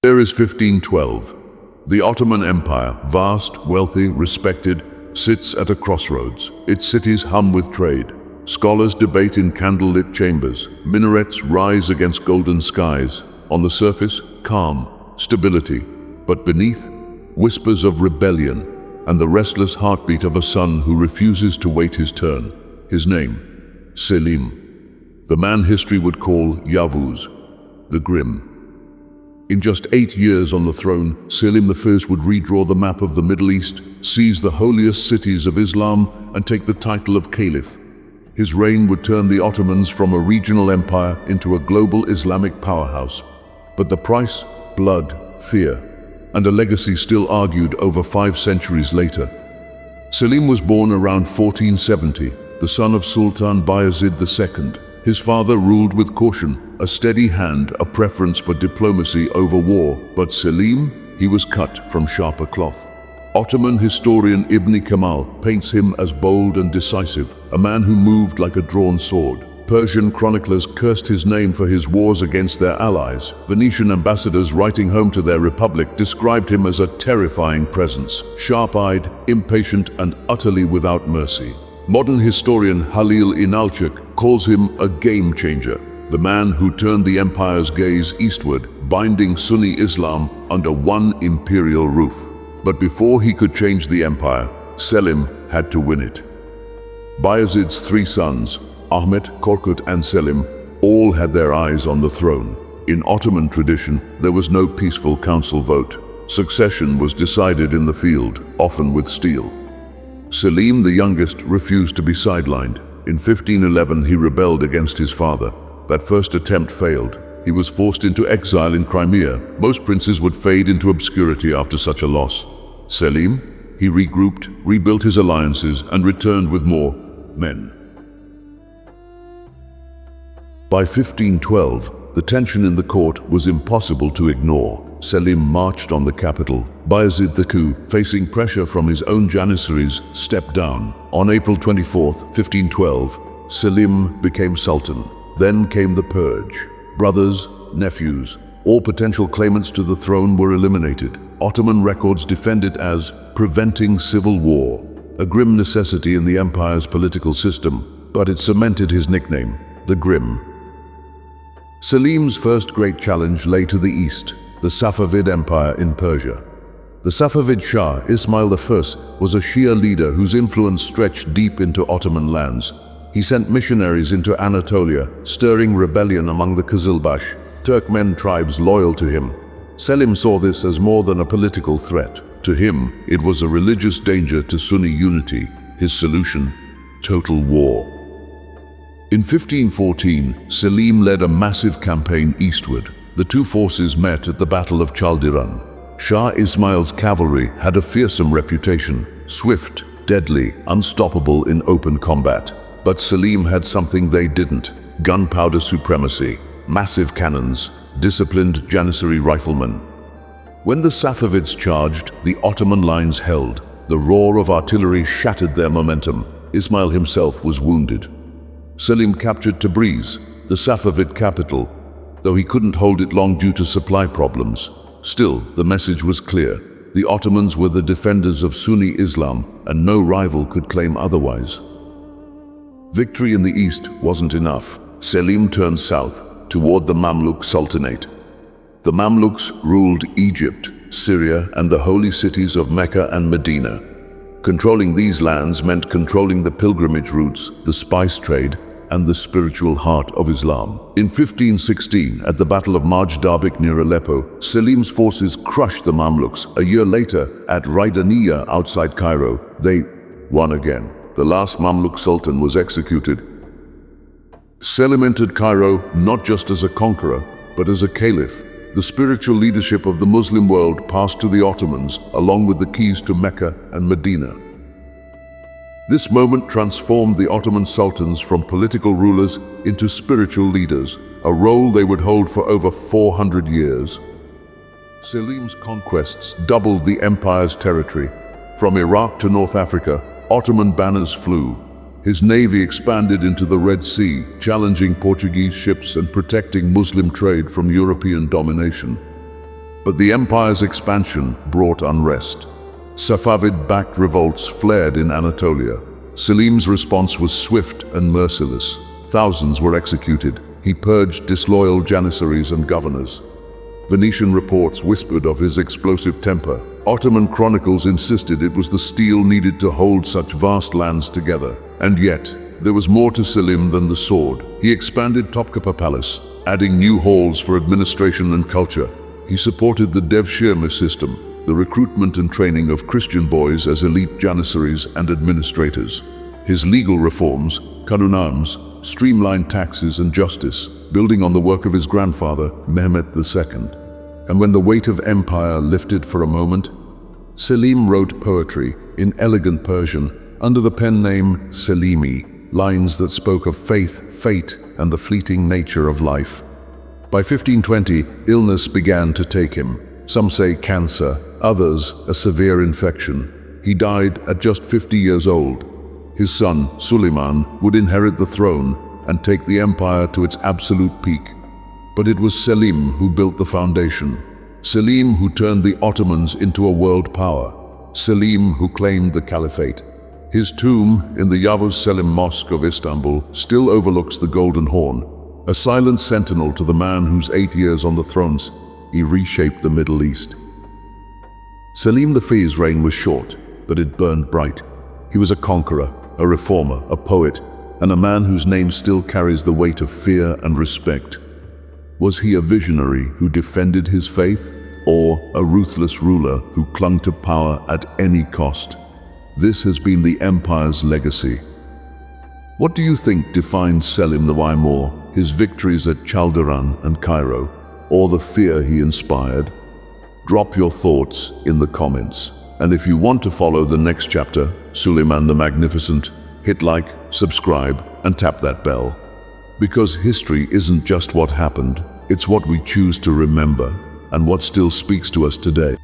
Year is 1512. The Ottoman Empire, vast, wealthy, respected, sits at a crossroads. Its cities hum with trade. Scholars debate in candlelit chambers. Minarets rise against golden skies. On the surface, calm, stability. But beneath, whispers of rebellion and the restless heartbeat of a son who refuses to wait his turn. His name, Selim, the man history would call Yavuz the Grim. In just 8 years on the throne, Selim I would redraw the map of the Middle East, seize the holiest cities of Islam, and take the title of Caliph. His reign would turn the Ottomans from a regional empire into a global Islamic powerhouse. But the price? Blood, fear, and a legacy still argued over 5 centuries later. Selim was born around 1470, the son of Sultan Bayezid II. His father ruled with caution, a steady hand, a preference for diplomacy over war. But Selim, he was cut from sharper cloth. Ottoman historian Ibn Kamal paints him as bold and decisive, a man who moved like a drawn sword. Persian chroniclers cursed his name for his wars against their allies. Venetian ambassadors writing home to their republic described him as a terrifying presence, sharp-eyed, impatient, and utterly without mercy. Modern historian Halil Inalcik calls him a game changer, the man who turned the empire's gaze eastward, binding Sunni Islam under one imperial roof. But before he could change the empire, Selim had to win it. Bayezid's 3 sons, Ahmet, Korkut, and Selim, all had their eyes on the throne. In Ottoman tradition, there was no peaceful council vote. Succession was decided in the field, often with steel. Selim, the youngest, refused to be sidelined. In 1511, he rebelled against his father. That first attempt failed. He was forced into exile in Crimea. Most princes would fade into obscurity after such a loss. Selim, he regrouped, rebuilt his alliances, and returned with more men. By 1512, the tension in the court was impossible to ignore. Selim marched on the capital. Bayezid II, facing pressure from his own janissaries, stepped down. On April 24, 1512, Selim became Sultan. Then came the purge. Brothers, nephews, all potential claimants to the throne were eliminated. Ottoman records defend it as preventing civil war, a grim necessity in the empire's political system, but it cemented his nickname, the Grim. Selim's first great challenge lay to the east, the Safavid Empire in Persia. The Safavid Shah, Ismail I, was a Shia leader whose influence stretched deep into Ottoman lands. He sent missionaries into Anatolia, stirring rebellion among the Kızılbaş, Turkmen tribes loyal to him. Selim saw this as more than a political threat. To him, it was a religious danger to Sunni unity. His solution: total war. In 1514, Selim led a massive campaign eastward. The two forces met at the Battle of Chaldiran. Shah Ismail's cavalry had a fearsome reputation, swift, deadly, unstoppable in open combat. But Selim had something they didn't: gunpowder supremacy, massive cannons, disciplined Janissary riflemen. When the Safavids charged, the Ottoman lines held. The roar of artillery shattered their momentum. Ismail himself was wounded. Selim captured Tabriz, the Safavid capital, though he couldn't hold it long due to supply problems. Still, the message was clear. The Ottomans were the defenders of Sunni Islam, and no rival could claim otherwise. Victory in the east wasn't enough. Selim turned south, toward the Mamluk Sultanate. The Mamluks ruled Egypt, Syria, and the holy cities of Mecca and Medina. Controlling these lands meant controlling the pilgrimage routes, the spice trade, and the spiritual heart of Islam. In 1516, at the Battle of Marj Dabiq near Aleppo, Selim's forces crushed the Mamluks. A year later, at Raydaniyya outside Cairo, they won again. The last Mamluk Sultan was executed. Selim entered Cairo not just as a conqueror, but as a caliph. The spiritual leadership of the Muslim world passed to the Ottomans, along with the keys to Mecca and Medina. This moment transformed the Ottoman sultans from political rulers into spiritual leaders, a role they would hold for over 400 years. Selim's conquests doubled the empire's territory. From Iraq to North Africa, Ottoman banners flew. His navy expanded into the Red Sea, challenging Portuguese ships and protecting Muslim trade from European domination. But the empire's expansion brought unrest. Safavid-backed revolts flared in Anatolia. Selim's response was swift and merciless. Thousands were executed. He purged disloyal janissaries and governors. Venetian reports whispered of his explosive temper. Ottoman chronicles insisted it was the steel needed to hold such vast lands together. And yet, there was more to Selim than the sword. He expanded Topkapi Palace, adding new halls for administration and culture. He supported the devshirme system, the recruitment and training of Christian boys as elite janissaries and administrators. His legal reforms, kanunams, streamlined taxes and justice, building on the work of his grandfather, Mehmet II. And when the weight of empire lifted for a moment, Selim wrote poetry in elegant Persian under the pen name Selim I, lines that spoke of faith, fate, and the fleeting nature of life. By 1520, illness began to take him. Some say cancer, others a severe infection. He died at just 50 years old. His son, Suleiman, would inherit the throne and take the empire to its absolute peak. But it was Selim who built the foundation. Selim who turned the Ottomans into a world power. Selim who claimed the Caliphate. His tomb in the Yavuz Selim Mosque of Istanbul still overlooks the Golden Horn, a silent sentinel to the man whose 8 years on the thrones he reshaped the Middle East. Selim I's reign was short, but it burned bright. He was a conqueror, a reformer, a poet, and a man whose name still carries the weight of fear and respect. Was he a visionary who defended his faith, or a ruthless ruler who clung to power at any cost? This has been the empire's legacy. What do you think defines Selim I more, his victories at Chaldiran and Cairo, or the fear he inspired? Drop your thoughts in the comments. And if you want to follow the next chapter, Suleiman the Magnificent, hit like, subscribe, and tap that bell. Because history isn't just what happened, it's what we choose to remember and what still speaks to us today.